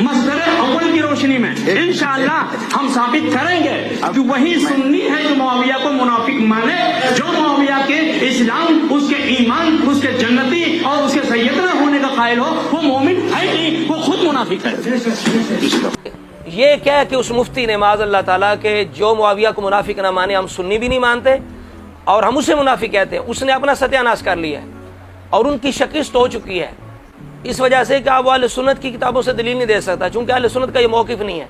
مصدر اول کی روشنی میں انشاءاللہ ہم ثابت کریں گے کہ وہی سنی ہے جو معاویہ کو منافق مانے، جو معاویہ کے اسلام، اس کے ایمان، اس کے جنتی اور اس کے سیدنا ہونے کا قائل ہو، وہ مومن ہے نہیں، وہ خود منافق ہے۔ یہ کیا ہے کہ اس مفتی نے معاذ اللہ تعالیٰ کہ جو معاویہ کو منافق نہ مانے، ہم سنی بھی نہیں مانتے اور ہم اسے منافق کہتے ہیں، اس نے اپنا ستیہ ناش کر لیا ہے اور ان کی شکست ہو چکی ہے، اس وجہ سے کہ آپ اہل سنت کی کتابوں سے دلیل نہیں دے سکتا، چونکہ اہل سنت کا یہ موقف نہیں ہے۔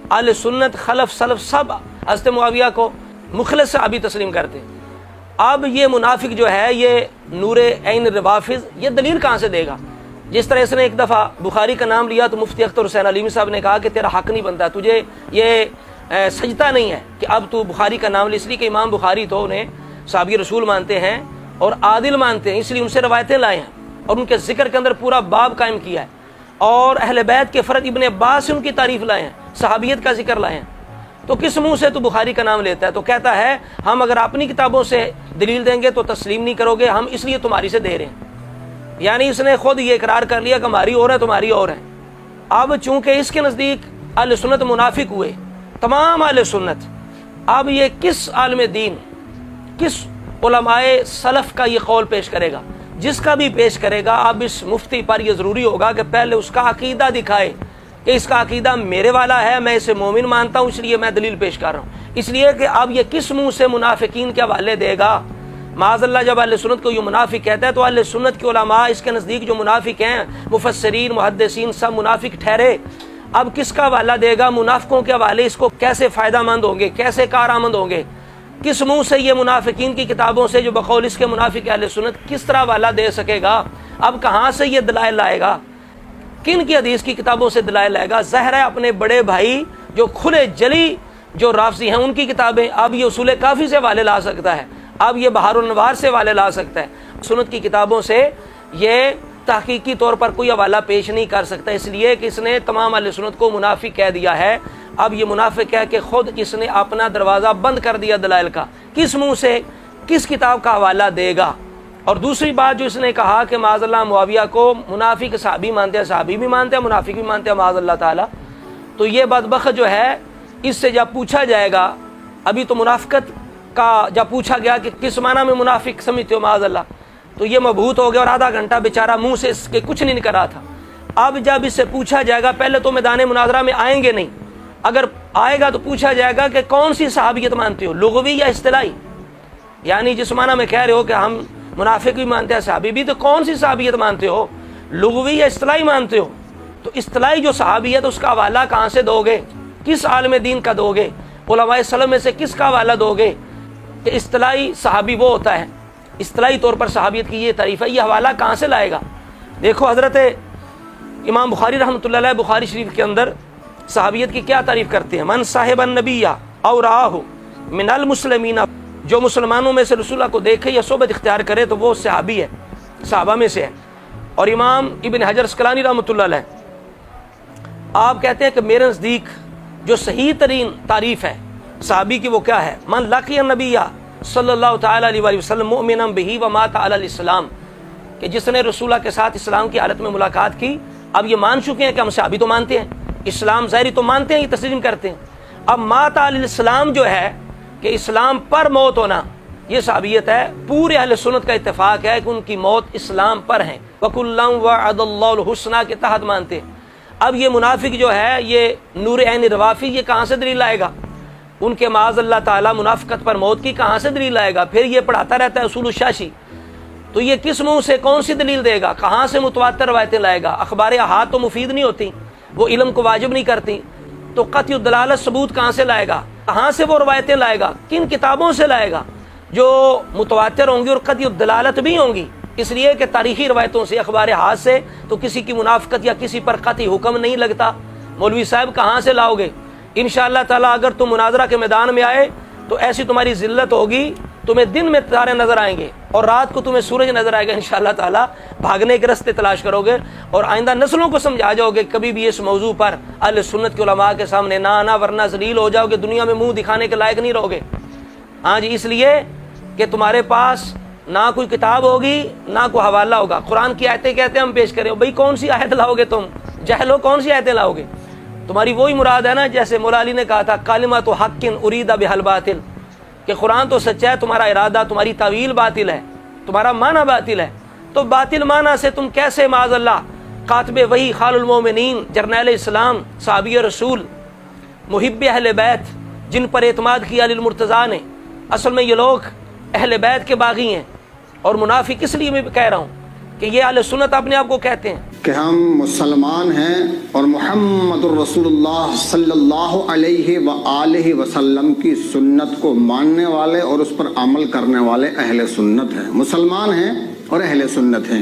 اہل سنت خلف سلف سب حضرت معاویہ کو مخلص صحابی تسلیم کرتے ہیں۔ اب یہ منافق جو ہے، یہ نور عین روافض، یہ دلیل کہاں سے دے گا؟ جس طرح اس نے ایک دفعہ بخاری کا نام لیا تو مفتی اختر حسین علیمی صاحب نے کہا کہ تیرا حق نہیں بنتا، تجھے یہ سجدہ نہیں ہے کہ اب تو بخاری کا نام لے، اس لیے کہ امام بخاری تو انہیں صحابی رسول مانتے ہیں اور عادل مانتے ہیں، اس لیے ان سے روایتیں لائے ہیں اور ان کے ذکر کے اندر پورا باب قائم کیا ہے، اور اہل بیت کے فرد ابن عباس سے ان کی تعریف لائے ہیں، صحابیت کا ذکر لائے ہیں۔ تو کس منہ سے تو بخاری کا نام لیتا ہے؟ تو کہتا ہے ہم اگر اپنی کتابوں سے دلیل دیں گے تو تسلیم نہیں کرو گے، ہم اس لیے تمہاری سے دے رہے ہیں۔ یعنی اس نے خود یہ اقرار کر لیا کہ ہماری اور ہے، تمہاری اور ہے۔ اب چونکہ اس کے نزدیک اہل سنت منافق ہوئے، تمام اہل سنت، اب یہ کس عالم دین، کس علماء سلف کا یہ قول پیش کرے گا؟ جس کا بھی پیش کرے گا، اب اس مفتی پر یہ ضروری ہوگا کہ پہلے اس کا عقیدہ دکھائے کہ اس کا عقیدہ میرے والا ہے، میں اسے مومن مانتا ہوں، اس لیے میں دلیل پیش کر رہا ہوں۔ اس لیے کہ اب یہ کس منہ سے منافقین کے حوالے دے گا؟ معاذ اللہ جب اہل سنت کو یہ منافق کہتا ہے تو اہل سنت کے علماء اس کے نزدیک جو منافق ہیں، مفسرین، محدثین، سب منافق ٹھہرے۔ اب کس کا حوالہ دے گا؟ منافقوں کے حوالے اس کو کیسے فائدہ مند ہوں گے، کیسے کارآمد ہوں گے؟ کس منہ سے یہ منافقین کی کتابوں سے جو بقول اس کے منافق اہل سنت کس طرح حوالہ دے سکے گا؟ اب کہاں سے یہ دلائل لائے گا؟ کن کی حدیث کی کتابوں سے دلائل لائے گا؟ ظاہر ہے اپنے بڑے بھائی جو کھلے جلی جو رافضی ہیں ان کی کتابیں، اب یہ اصول کافی سے حوالے لا سکتا ہے، اب یہ بہار الانوار سے حوالے لا سکتا ہے، سنت کی کتابوں سے یہ تحقیقی طور پر کوئی حوالہ پیش نہیں کر سکتا، اس لیے کہ اس نے تمام اہل سنت کو منافق کہہ دیا ہے۔ اب یہ منافق ہے کہ خود اس نے اپنا دروازہ بند کر دیا دلائل کا، کس منہ سے، کس کتاب کا حوالہ دے گا؟ اور دوسری بات جو اس نے کہا کہ معاذ اللہ معاویہ کو منافق صحابی مانتے ہیں، صحابی بھی مانتے ہیں، منافق بھی مانتے ہیں معاذ اللہ تعالیٰ، تو یہ بدبخت جو ہے اس سے جب پوچھا جائے گا، ابھی تو منافقت کا جب پوچھا گیا کہ کس معنی میں منافق سمجھتے ہو معاذ اللہ، تو یہ مبہوت ہو گیا اور آدھا گھنٹہ بیچارہ منہ سے اس کے کچھ نہیں نکل رہا تھا۔ اب جب اس سے پوچھا جائے گا، پہلے تو میدان مناظرہ میں آئیں گے نہیں، اگر آئے گا تو پوچھا جائے گا کہ کون سی صحابیت مانتے ہو، لغوی یا اصطلاحی؟ یعنی جس معنی میں کہہ رہے ہو کہ ہم منافق بھی مانتے ہیں، صحابی بھی، تو کون سی صحابیت مانتے ہو، لغوی یا اصطلاحی مانتے ہو؟ تو اصطلاحی جو صحابیت اس کا حوالہ کہاں سے دو گے؟ کس عالم دین کا دو گے؟ علماء سلف میں سے کس کا حوالہ دو گے کہ اصطلاحی صحابی وہ ہوتا ہے، اصطلاحی طور پر صحابیت کی یہ تعریف ہے؟ یہ حوالہ کہاں سے لائے گا؟ دیکھو حضرت امام بخاری رحمۃ اللہ علیہ بخاری شریف کے اندر صحابیت کی کیا تعریف کرتے ہیں؟ من صاحب النبی او رآہ من المسلمین، جو مسلمانوں میں سے رسول اللہ کو دیکھے یا صحبت اختیار کرے تو وہ صحابی ہے، صحابہ میں سے ہے۔ اور امام ابن حجر اسقلانی رحمۃ اللہ علیہ آپ کہتے ہیں کہ میرے نزدیک جو صحیح ترین تعریف ہے صحابی کی وہ کیا ہے؟ من لقی النبی صلی اللہ تعالی علیہ وآلہ وسلم مؤمنا بہ ومات علی الاسلام، کہ جس نے رسول اللہ کے ساتھ اسلام کی حالت میں ملاقات کی۔ اب یہ مان چکے ہیں کہ ہم صحابی تو مانتے ہیں، اسلام ظاہری تو مانتے ہیں، یہ تسلیم کرتے ہیں۔ اب مات علی الاسلام جو ہے کہ اسلام پر موت ہونا، یہ صحابیت ہے۔ پورے اہل سنت کا اتفاق ہے کہ ان کی موت اسلام پر ہیں، وَكُلًّا وَعَدَ اللَّهُ الْحُسْنَى کے تحت مانتے ہیں۔ اب یہ منافق جو ہے، یہ نور عین روافی، یہ کہاں سے دلیل لائے گا؟ ان کے معاذ اللہ تعالیٰ منافقت پر موت کی کہاں سے دلیل لائے گا؟ پھر یہ پڑھاتا رہتا ہے اصول الشاشی، تو یہ کس منہ سے کون سی دلیل دے گا؟ کہاں سے متواتر روایتیں لائے گا؟ اخبار احاد تو مفید نہیں ہوتی، وہ علم کو واجب نہیں کرتی، تو قطعی الدلالت ثبوت کہاں سے لائے گا؟ کہاں سے وہ روایتیں لائے گا؟ کن کتابوں سے لائے گا جو متواتر ہوں گی اور قطعی الدلالت بھی ہوں گی؟ اس لیے کہ تاریخی روایتوں سے، اخبار احاد سے تو کسی کی منافقت یا کسی پر قطعی حکم نہیں لگتا۔ مولوی صاحب کہاں سے لاؤ گے؟ انشاءاللہ تعالیٰ اگر تم مناظرہ کے میدان میں آئے تو ایسی تمہاری ذلت ہوگی، تمہیں دن میں تارے نظر آئیں گے اور رات کو تمہیں سورج نظر آئے گا، انشاءاللہ تعالیٰ بھاگنے کے راستے تلاش کرو گے اور آئندہ نسلوں کو سمجھا جاؤ گے۔ کبھی بھی اس موضوع پر اہل سنت کے علماء کے سامنے نہ آنا، ورنہ ذلیل ہو جاؤ گے، دنیا میں منہ دکھانے کے لائق نہیں رہو گے۔ ہاں جی، اس لیے کہ تمہارے پاس نہ کوئی کتاب ہوگی، نہ کوئی حوالہ ہوگا۔ قرآن کی آیتیں کہتے ہیں ہم پیش کریں، بھئی کون سی آیت لاؤ گے تم؟ جہلو کون سی آیتیں لاؤ گے؟ تمہاری وہی مراد ہے نا جیسے مولا علی نے کہا تھا کلمۃ حق اریدا بہل باطل، کہ قرآن تو سچا ہے، تمہارا ارادہ، تمہاری تعویل باطل ہے، تمہارا معنی باطل ہے۔ تو باطل معنی سے تم کیسے معاذ اللہ کاتب وحی خال المومنین جرنیل اسلام صحابی رسول محب اہل بیت جن پر اعتماد کیا علی المرتضیٰ نے، اصل میں یہ لوگ اہل بیت کے باغی ہیں۔ اور منافق اس لیے میں کہہ رہا ہوں کہ یہ اہل سنت اپنے آپ کو کہتے ہیں کہ ہم مسلمان ہیں اور محمد الرسول اللہ صلی اللہ علیہ وآلہ وسلم کی سنت کو ماننے والے اور اس پر عمل کرنے والے اہل سنت ہیں، مسلمان ہیں اور اہل سنت ہیں۔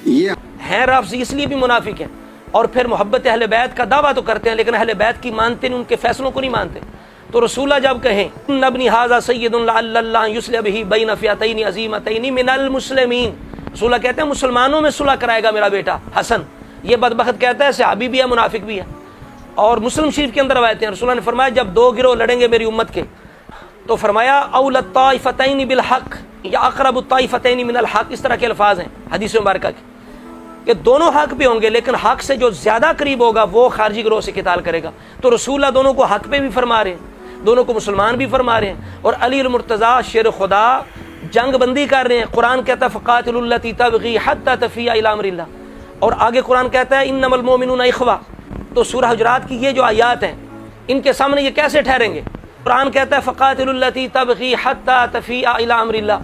یہ ہیں رافضی اس لیے بھی منافق ہیں، اور پھر محبت اہل بیت کا دعویٰ تو کرتے ہیں لیکن اہل بیت کی مانتے نہیں، ان کے فیصلوں کو نہیں مانتے۔ تو رسول اللہ جب کہیں ان ابنی ھذا سید لعل اللہ یصلح بہ بین فئتین عظیمتین من المسلمین، رسول اللہ کہتے ہیں مسلمانوں میں صلح کرائے گا میرا بیٹا حسن۔ یہ بدبخت کہتا ہے صحابی بھی ہے منافق بھی ہے۔ اور مسلم شریف کے اندر روایتیں ہیں، رسول اللہ نے فرمایا جب دو گروہ لڑیں گے میری امت کے تو فرمایا اول الطائفتین بالحق یا اقرب الطائفتین من الحق، اس طرح کے الفاظ ہیں حدیث مبارکہ کے کہ دونوں حق پہ ہوں گے لیکن حق سے جو زیادہ قریب ہوگا وہ خارجی گروہ سے قتال کرے گا۔ تو رسول اللہ دونوں کو حق پہ بھی فرما رہے ہیں، دونوں کو مسلمان بھی فرما رہے ہیں۔ اور علی المرتضیٰ شیر خدا جنگ بندی کر رہے ہیں، قرآن کہتا ہے فقاتلوا التی تبغی حتی تفیء الی امر اللہ، اور آگے قرآن کہتا ہے انما المؤمنون اخوہ۔ تو سورہ حجرات کی یہ جو آیات ہیں ان کے سامنے یہ کیسے ٹھہریں گے؟ قرآن کہتا ہے فقاتلوا التی تبغی حتی تفیء الی امر اللہ،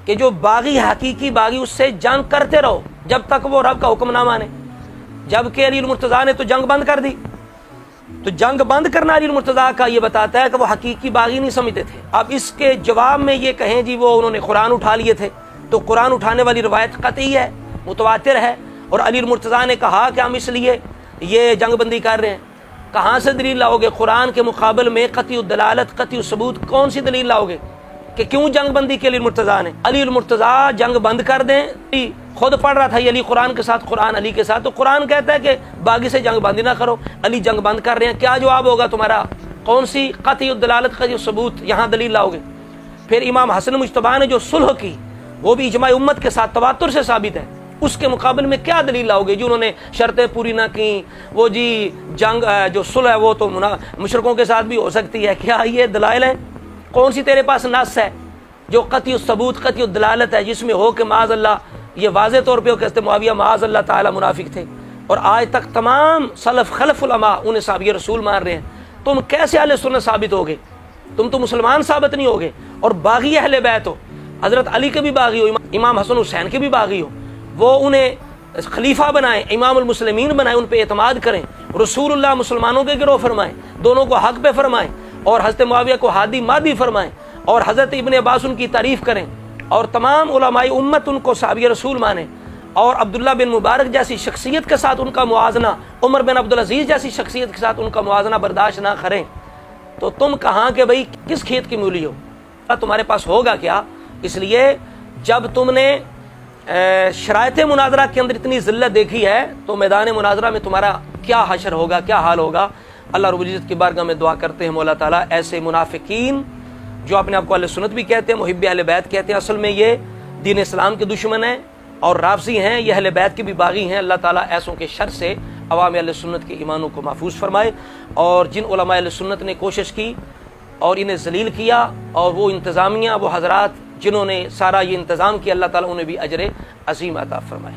کہ جو باغی حقیقی باغی اس سے جنگ کرتے رہو جب تک وہ رب کا حکم نہ مانے۔ جبکہ علی المرتضیٰ نے تو جنگ بند کر دی، تو جنگ بند کرنا علی المرتضیٰ کا یہ بتاتا ہے کہ وہ حقیقی باغی نہیں سمجھتے تھے۔ اب اس کے جواب میں یہ کہیں جی وہ انہوں نے قرآن اٹھا لیے تھے، تو قرآن اٹھانے والی روایت قطعی ہے، متواتر ہے، اور علی المرتضیٰ نے کہا کہ ہم اس لیے یہ جنگ بندی کر رہے ہیں۔ کہاں سے دلیل لاؤ گے؟ قرآن کے مقابل میں قطعی الدلالت قطعی الثبوت کون سی دلیل لاؤ گے کہ کیوں جنگ بندی کی علی المرتضیٰ نے؟ علی المرتضیٰ جنگ بند کر دیں، خود پڑھ رہا تھا یہ علی قرآن کے ساتھ، قرآن علی کے ساتھ، تو قرآن کہتا ہے کہ باغی سے جنگ بندی نہ کرو، علی جنگ بند کر رہے ہیں، کیا جواب ہوگا تمہارا؟ کون سی قطعی الدلالت قطعی الثبوت یہاں دلیل لاؤ گے؟ پھر امام حسن مجتبیٰ نے جو صلح کی وہ بھی اجماع امت کے ساتھ تواتر سے ثابت ہے، اس کے مقابل میں کیا دلیل لاؤ گے؟ جو انہوں نے شرطیں پوری نہ کی، وہ جی جنگ جو صلح ہے وہ تو مشرکوں کے ساتھ بھی ہو سکتی ہے، کیا یہ دلائل ہیں؟ کون سی تیرے پاس نص ہے جو قطعی الثبوت قطعی الدلالت ہے جس میں ہو کہ معاذ اللہ یہ واضح طور پہ کہ معاویہ معاذ اللہ تعالی منافق تھے، اور آج تک تمام سلف خلف علماء انہیں صحابی رسول مان رہے ہیں؟ تم کیسے اہل سنت ثابت ہوگے؟ تم تو مسلمان ثابت نہیں ہوگے، اور باغی اہل بیت ہو، حضرت علی کے بھی باغی ہو، امام حسن حسین کے بھی باغی ہو، وہ انہیں خلیفہ بنائیں، امام المسلمین بنائیں، ان پہ اعتماد کریں، رسول اللہ مسلمانوں کے گروہ فرمائیں، دونوں کو حق پہ فرمائیں، اور حضرت معاویہ کو ہادی مادی فرمائیں، اور حضرت ابن عباس ان کی تعریف کریں، اور تمام علماء امت ان کو صحابی رسول مانیں، اور عبداللہ بن مبارک جیسی شخصیت کے ساتھ ان کا موازنہ، عمر بن عبدالعزیز جیسی شخصیت کے ساتھ ان کا موازنہ برداشت نہ کریں، تو تم کہاں کہ بھئی کس کھیت کی مولی ہو؟ تمہارے پاس ہوگا کیا؟ اس لیے جب تم نے شرائط مناظرہ کے اندر اتنی ذلت دیکھی ہے تو میدان مناظرہ میں تمہارا کیا حشر ہوگا، کیا حال ہوگا؟ اللہ رب العزت کی بارگاہ میں دعا کرتے ہیں مولا تعالیٰ ایسے منافقین جو اپنے آپ کو اہل سنت بھی کہتے ہیں، محب اہل بیت کہتے ہیں، اصل میں یہ دین اسلام کے دشمن ہیں اور رافضی ہیں، یہ اہل بیت کے بھی باغی ہیں۔ اللہ تعالیٰ ایسوں کے شر سے عوام اہل سنت کے ایمانوں کو محفوظ فرمائے، اور جن علماء اہل سنت نے کوشش کی اور انہیں ذلیل کیا، اور وہ انتظامیہ وہ حضرات جنہوں نے سارا یہ انتظام کیا، اللہ تعالیٰ انہیں بھی اجر عظیم عطا فرمائے۔